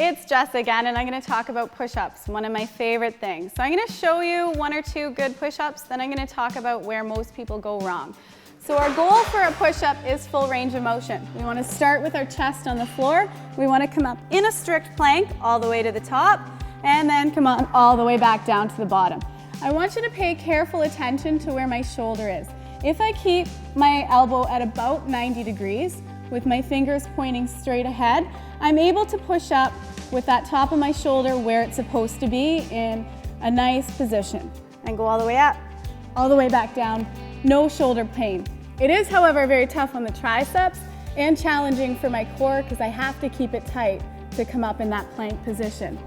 It's Jess again, and I'm going to talk about push-ups, one of my favorite things. So I'm going to show you one or two good push-ups, then I'm going to talk about where most people go wrong. So our goal for a push-up is full range of motion. We want to start with our chest on the floor. We want to come up in a strict plank all the way to the top, and then come on all the way back down to the bottom. I want you to pay careful attention to where my shoulder is. If I keep my elbow at about 90 degrees, with my fingers pointing straight ahead, I'm able to push up with that top of my shoulder where it's supposed to be in a nice position. And go all the way up, all the way back down, no shoulder pain. It is, however, very tough on the triceps and challenging for my core because I have to keep it tight to come up in that plank position.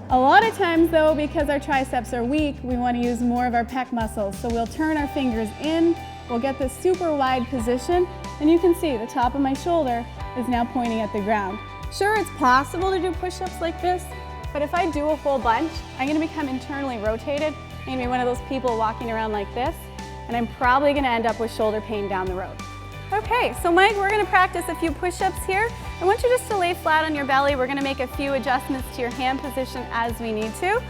A lot of times though, because our triceps are weak, we want to use more of our pec muscles. So we'll turn our fingers in, we'll get this super wide position, and you can see the top of my shoulder is now pointing at the ground. Sure, it's possible to do push-ups like this, but if I do a whole bunch, I'm going to become internally rotated. I'm going to be one of those people walking around like this, and I'm probably going to end up with shoulder pain down the road. Okay, so Mike, we're going to practice a few push-ups here. I want you just to lay flat on your belly. We're going to make a few adjustments to your hand position as we need to.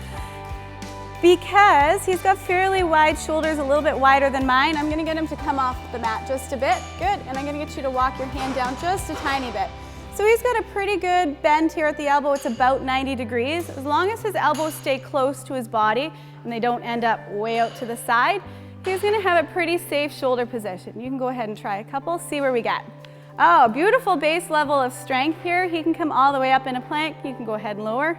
Because he's got fairly wide shoulders, a little bit wider than mine, I'm going to get him to come off the mat just a bit. Good, and I'm going to get you to walk your hand down just a tiny bit. So he's got a pretty good bend here at the elbow. It's about 90 degrees. As long as his elbows stay close to his body and they don't end up way out to the side, he's going to have a pretty safe shoulder position. You can go ahead and try a couple, see where we get. Oh, beautiful base level of strength here. He can come all the way up in a plank. You can go ahead and lower.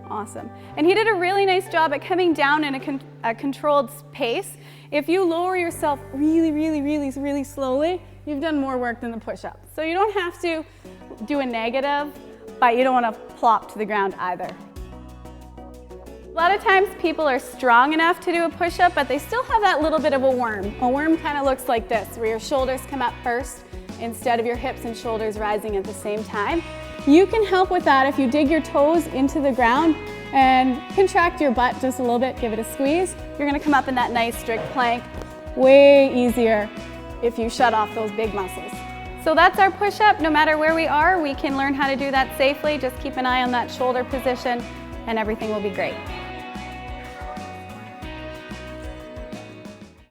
Awesome. And he did a really nice job at coming down in a controlled pace. If you lower yourself really slowly, you've done more work than the push-up. So you don't have to do a negative, but you don't want to plop to the ground either. A lot of times people are strong enough to do a push-up, but they still have that little bit of a worm. A worm kind of looks like this, where your shoulders come up first instead of your hips and shoulders rising at the same time. You can help with that if you dig your toes into the ground and contract your butt just a little bit, give it a squeeze. You're going to come up in that nice strict plank. Way easier if you shut off those big muscles. So that's our push-up. No matter where we are, we can learn how to do that safely. Just keep an eye on that shoulder position and everything will be great.